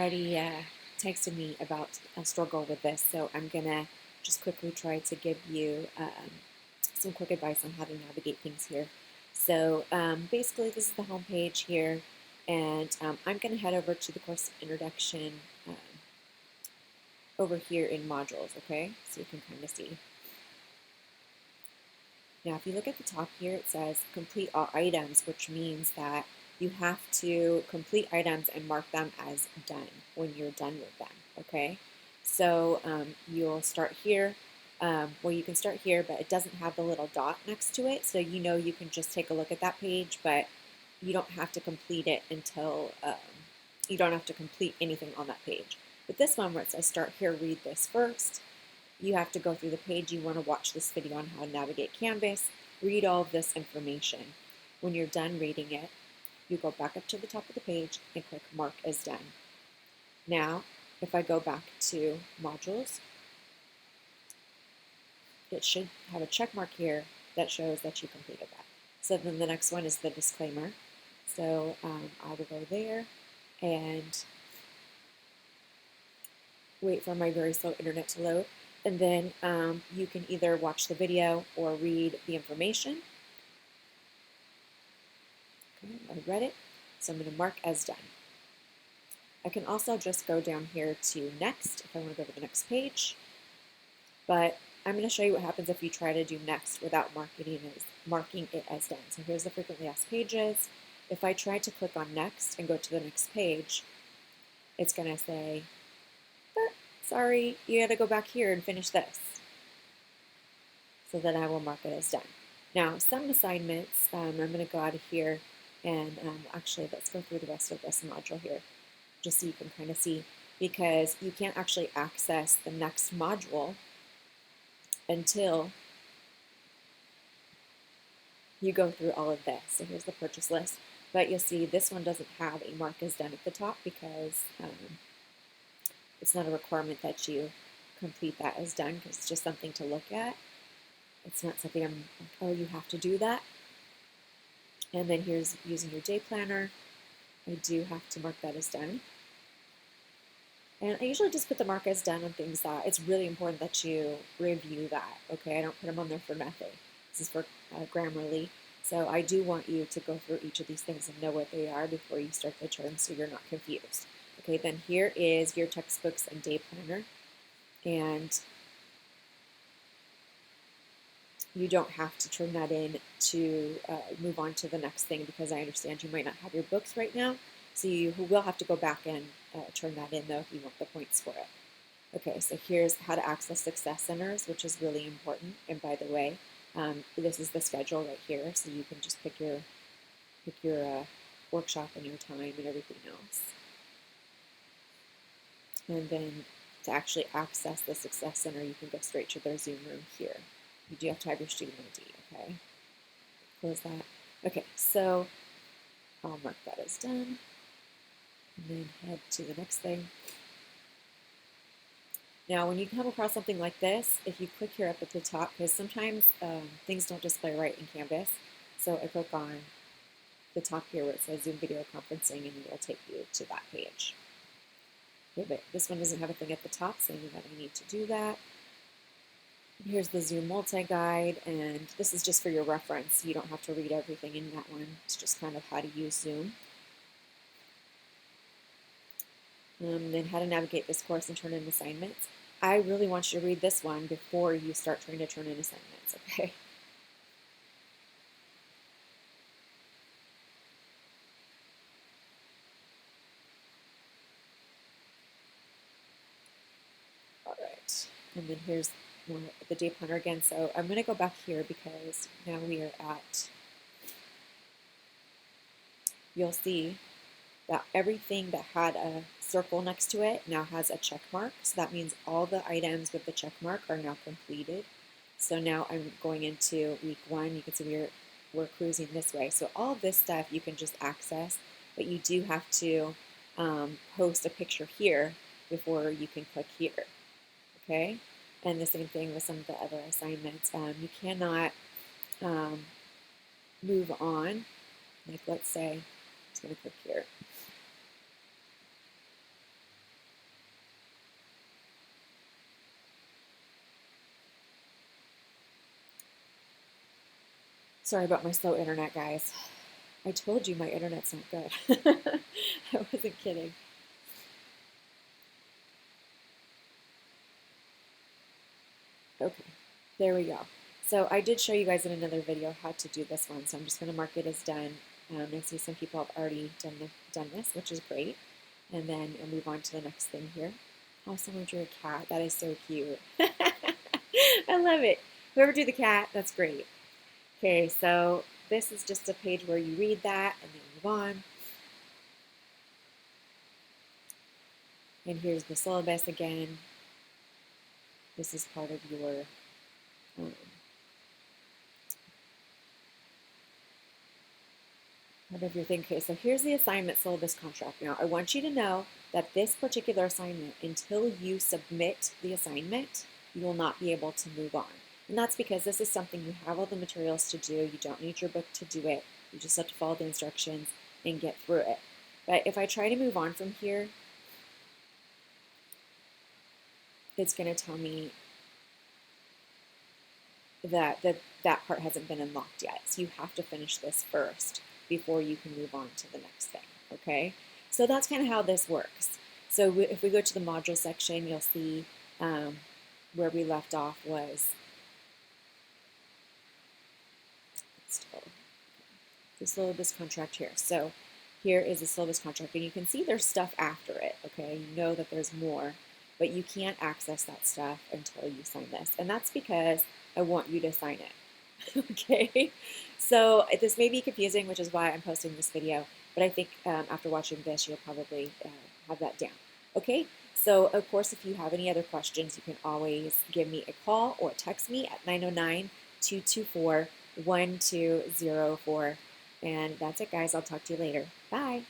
already texted me about a struggle with this, so I'm going to just quickly try to give you some quick advice on how to navigate things here. So basically, this is the home page here, and I'm going to head over to the course introduction over here in modules, okay? So you can kind of see. Now, if you look at the top here, it says complete all items, which means that you have to complete items and mark them as done when you're done with them, okay? So you'll start here. Well, you can start here, but it doesn't have the little dot next to it, so you know you can just take a look at that page, but you don't have to complete it until, you don't have to complete anything on that page. But this one where it says start here, read this first, you have to go through the page. You want to watch this video on how to navigate Canvas, read all of this information. When you're done reading it, you go back up to the top of the page and click Mark as Done. Now, if I go back to Modules, it should have a check mark here that shows that you completed that. So then the next one is the disclaimer. So I will go there and wait for my very slow internet to load. And then you can either watch the video or read the information. Okay, I read it, so I'm going to mark as done. I can also just go down here to next if I want to go to the next page. But I'm going to show you what happens if you try to do next without marking it as done. So here's the frequently asked pages. If I try to click on next and go to the next page, it's going to say, sorry, you got to go back here and finish this. So then I will mark it as done. Now, some assignments, I'm going to go out of here and actually let's go through the rest of this module here just so you can kind of see, because you can't actually access the next module until you go through all of this. So here's the purchase list, but you'll see this one doesn't have a mark as done at the top because it's not a requirement that you complete that as done because it's just something to look at. It's not something I'm like, oh, you have to do that. And then here's using your day planner. I do have to mark that as done. And I usually just put the mark as done on things that it's really important that you review that, okay? I don't put them on there for nothing. This is for Grammarly. So I do want you to go through each of these things and know what they are before you start the term so you're not confused. Okay, then here is your textbooks and day planner. And you don't have to turn that in to move on to the next thing because I understand you might not have your books right now. So you will have to go back and turn that in though if you want the points for it. Okay, so here's how to access success centers, which is really important. And by the way, this is the schedule right here, so you can just pick your workshop and your time and everything else. And then to actually access the Success Center, you can go straight to their Zoom room here. You do have to have your student ID, okay? Close that. Okay, so I'll mark that as done. And then head to the next thing. Now, when you come across something like this, if you click here up at the top, because sometimes things don't display right in Canvas, so I click on the top here where it says Zoom video conferencing, and it will take you to that page. Okay, but this one doesn't have a thing at the top saying that I need to do that. And here's the Zoom multi-guide, and this is just for your reference. You don't have to read everything in that one. It's just kind of how to use Zoom. Then how to navigate this course and turn in assignments. I really want you to read this one before you start trying to turn in assignments, okay? All right, and then here's the day planner again. So I'm going to go back here because now we are at, you'll see that everything that had a circle next to it now has a check mark. So that means all the items with the check mark are now completed. So now I'm going into week 1. You can see we're cruising this way. So all of this stuff you can just access, but you do have to post a picture here before you can click here. Okay? And the same thing with some of the other assignments. You cannot move on. Like let's say, I'm just going to click here. Sorry about my slow internet, guys. I told you my internet's not good. I wasn't kidding. Okay, there we go. So I did show you guys in another video how to do this one, so I'm just going to mark it as done. I see some people have already done this, which is great. And then I'll move on to the next thing here. Oh, someone drew a cat. That is so cute. I love it. Whoever drew the cat, that's great. Okay, so this is just a page where you read that and then move on. And here's the syllabus again. This is part of your thing. Okay, so here's the assignment syllabus contract. Now, I want you to know that this particular assignment, until you submit the assignment, you will not be able to move on. And that's because this is something you have all the materials to do. You don't need your book to do it. You just have to follow the instructions and get through it. But if I try to move on from here, it's going to tell me that that part hasn't been unlocked yet. So you have to finish this first before you can move on to the next thing, okay? So that's kind of how this works. So if we go to the module section, you'll see where we left off was the syllabus contract here. So here is the syllabus contract, and you can see there's stuff after it, okay? You know that there's more, but you can't access that stuff until you sign this. And that's because I want you to sign it, okay? So this may be confusing, which is why I'm posting this video, but I think after watching this, you'll probably have that down, okay? So, of course, if you have any other questions, you can always give me a call or text me at 909-224-1204. And that's it, guys. I'll talk to you later. Bye.